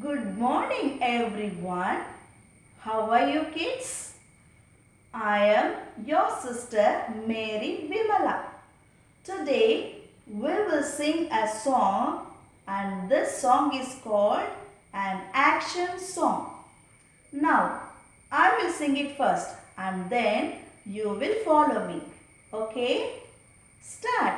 Good morning everyone. How are you kids? I am your sister Mary Vimala. Today we will sing a song and this song is called an action song. Now I will sing it first and then you will follow me. Okay? Start.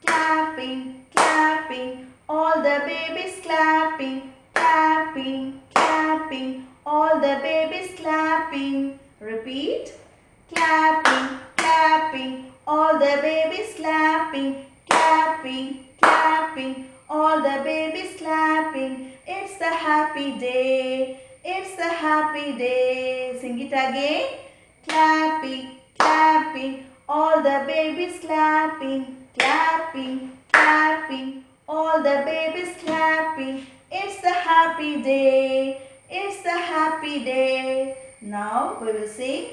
Clapping, clapping, all the babies clapping, clapping, clapping, all the babies clapping. Repeat. Clapping, clapping, all the babies clapping, clapping, clapping, all the babies clapping. It's the happy day, it's the happy day. Sing it again. Clapping, clapping, all the babies clapping, clapping, clapping, all the babies clapping. It's the happy day, it's the happy day. Now we will sing.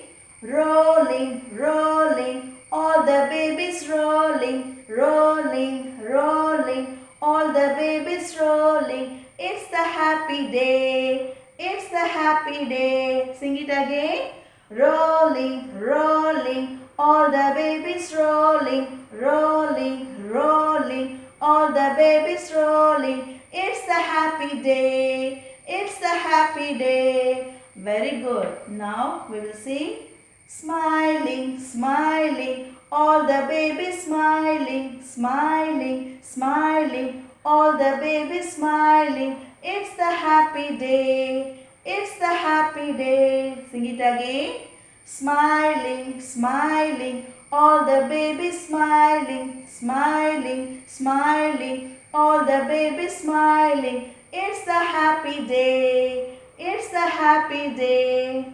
Rolling, rolling, all the babies rolling, rolling, rolling, all the babies rolling. It's the happy day, it's the happy day. Sing it again. Rolling, rolling, all the babies rolling, rolling, rolling, all the babies rolling. It's the happy day, it's the happy day. Very good. Now we will sing. Smiling, smiling, all the babies smiling, smiling, smiling, all the babies smiling. It's the happy day, it's the happy day. Sing it again. Smiling, smiling, all the babies smiling, smiling, smiling, all the babies smiling. It's the happy day, it's the happy day.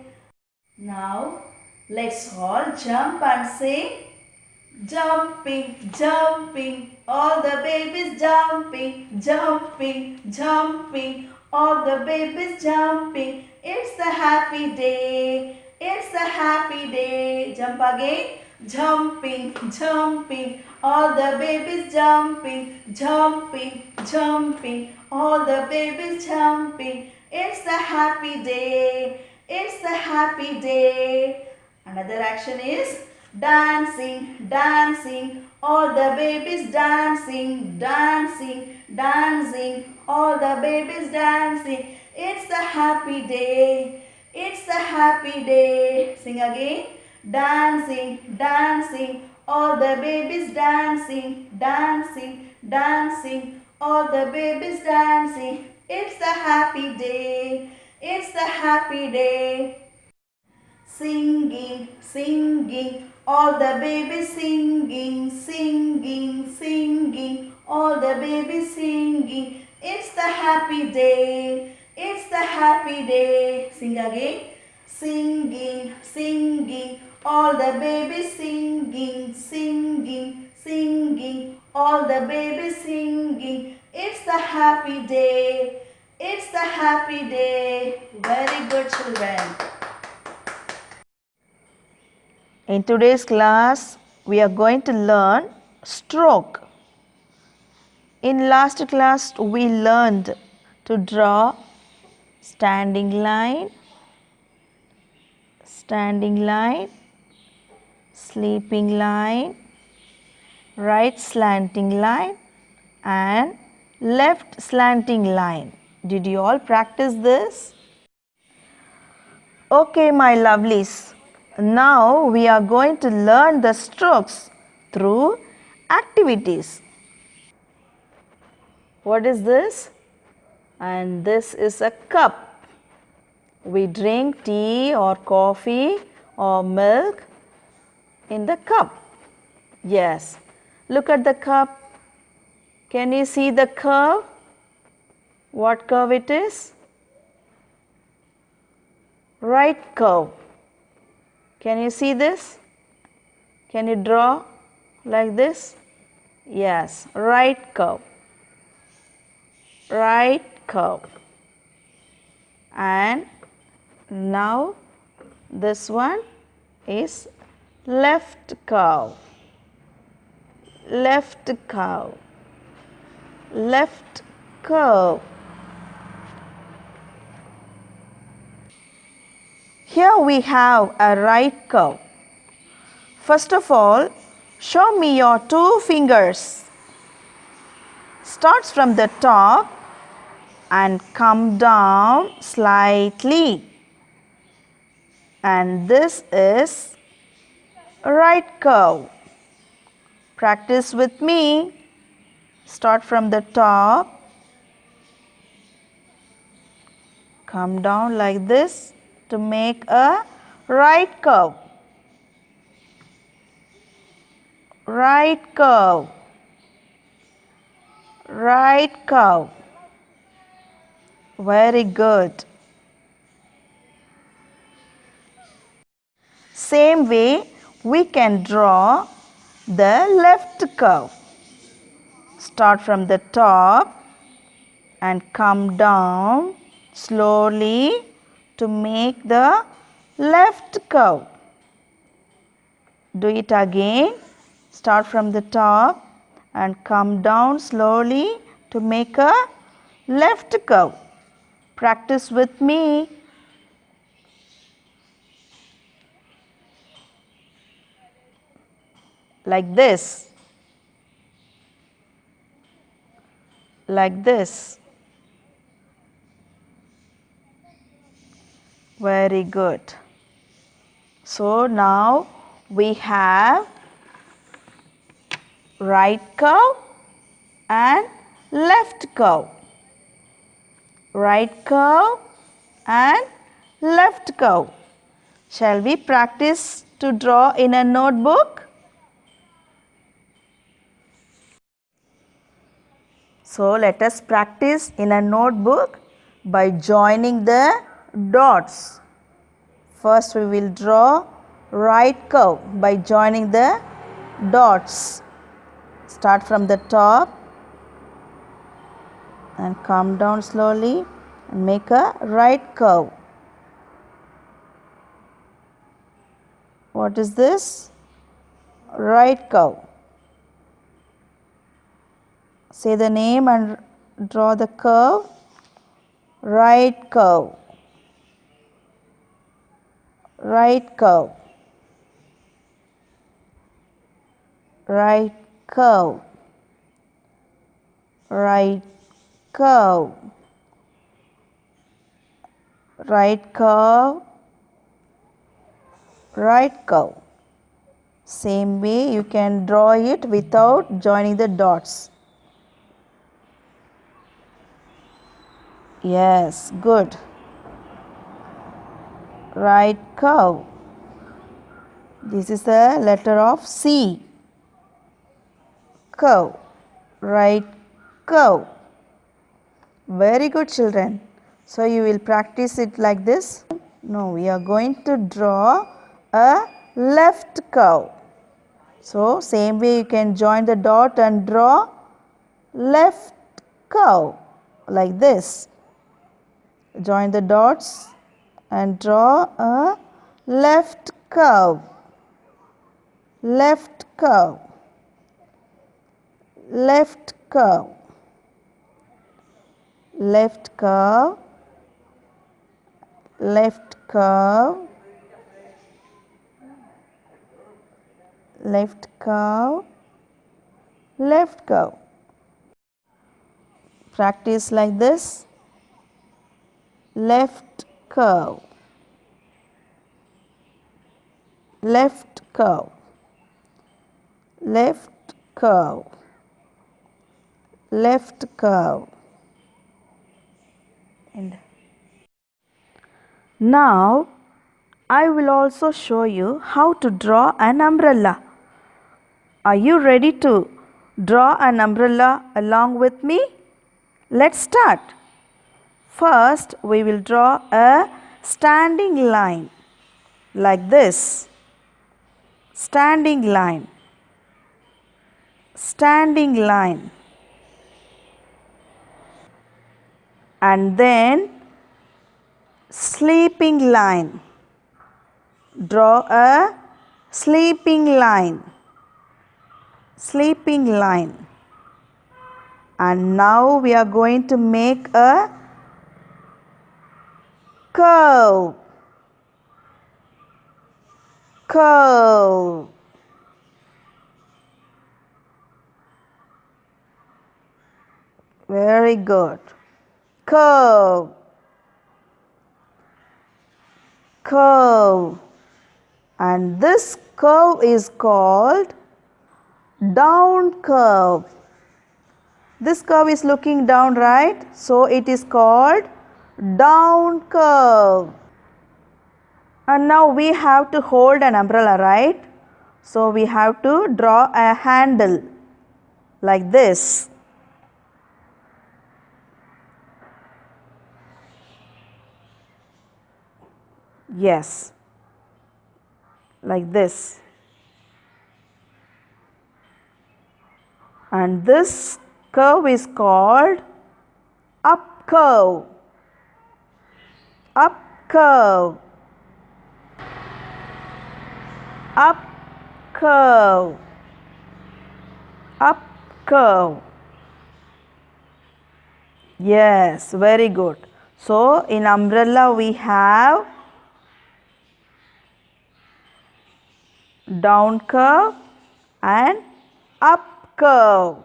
Now let's all jump and sing. Jumping, jumping, all the babies jumping, jumping, jumping, all the babies jumping. It's the happy day, it's the happy day. Jump again. Jumping, jumping, all the babies jumping, jumping, jumping, all the babies jumping. It's the happy day, it's the happy day. Another action is dancing, dancing, all the babies dancing, dancing, dancing, all the babies dancing. It's the happy day, it's the happy day. Sing again. Dancing, dancing, all the babies dancing, dancing, dancing, all the babies dancing. It's the happy day, it's the happy day. Singing, singing, all the babies singing, singing, singing, all the babies singing. It's the happy day, it's the happy day. Sing again. Singing, singing, all the babies singing, singing, singing, all the babies singing. It's the happy day, it's the happy day. Very good, children. In today's class, we are going to learn stroke. In last class, we learned to draw standing line, sleeping line, right slanting line and left slanting line. Did you all practice this? Okay, my lovelies. Now we are going to learn the strokes through activities. What is this? And this is a cup. We drink tea or coffee or milk in the cup. Yes. Look at the cup. Can you see the curve? What curve it is? Right curve. Can you see this? Can you draw like this? Yes, right curve. Right curve. And now this one is left curve. Left curve. Left curve. Here we have a right curve. First of all, show me your two fingers. Starts from the top and come down slightly. And this is right curve. Practice with me. Start from the top. Come down like this to make a right curve. Right curve. Right curve. Very good. Same way we can draw the left curve. Start from the top and come down slowly to make the left curve. Do it again. Start from the top and come down slowly to make a left curve. Practice with me. Like this. Like this. Very good. So now we have right curve and left curve. Right curve and left curve. Shall we practice to draw in a notebook? So let us practice in a notebook by joining the dots. First we will draw right curve by joining the dots. Start from the top and come down slowly and make a right curve. What is this? Right curve. Say the name and draw the curve. Right curve. Right curve. Right curve. Right curve. Right curve. Right curve. Same way you can draw it without joining the dots. Yes, good. Right curve. This is the letter of C. Curve. Right curve. Very good, children. So you will practice it like this. No, we are going to draw a left curve. So same way you can join the dot and draw left curve like this. Join the dots and draw a left curve. Left curve. Left curve. Left curve. Left curve. Left curve. Left curve. Practice like this. Left curve. Left curve. Left curve. Left curve. And now I will also show you how to draw an umbrella. Are you ready to draw an umbrella along with me? Let's start. First, we will draw a standing line like this. Standing line. Standing line. And then sleeping line. Draw a sleeping line. Sleeping line. And now we are going to make a curve. curve. Very good. Curve. Curve. And this curve is called down curve. This curve is looking down, right? So it is called down curve. And now we have to hold an umbrella, right? So we have to draw a handle like this. Yes, like this. And this curve is called up curve. Up curve. Up curve. Up curve. Yes, very good. So in umbrella we have down curve and up curve.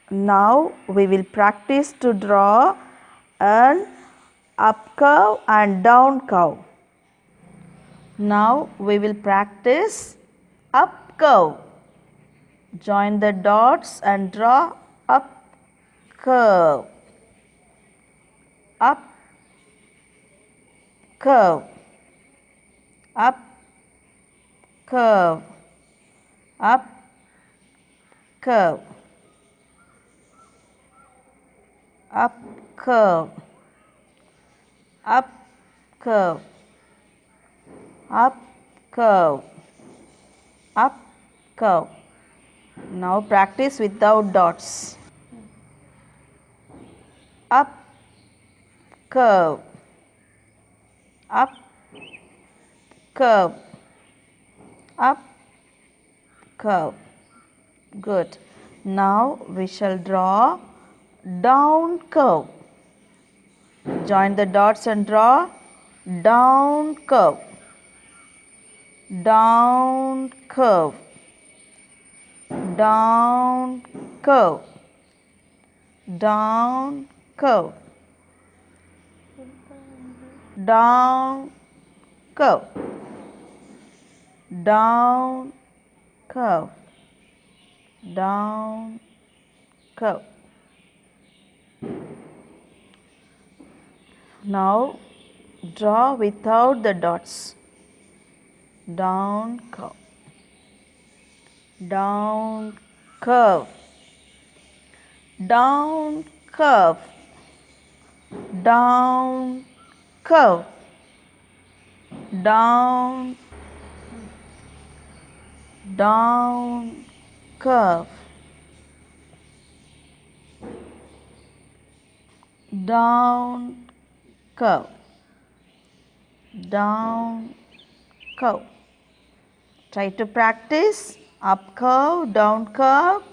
Now we will practice to draw an up curve and down curve. Now we will practice up curve. Join the dots and draw up curve. Up curve. Up curve. Up curve. Up curve. Up curve. Up curve. Up curve. Now practice without dots. Up curve. Up curve. Up curve. Good. Now we shall draw down curve. Join the dots and draw down curve. Down curve. Down curve. Down curve. Down curve. Down curve. Down curve. Now draw without the dots. Down curve. Down curve. Down curve. Down curve. Down curve. Down curve. Down curve. Try to practice up curve, down curve,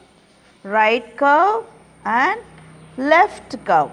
right curve and left curve.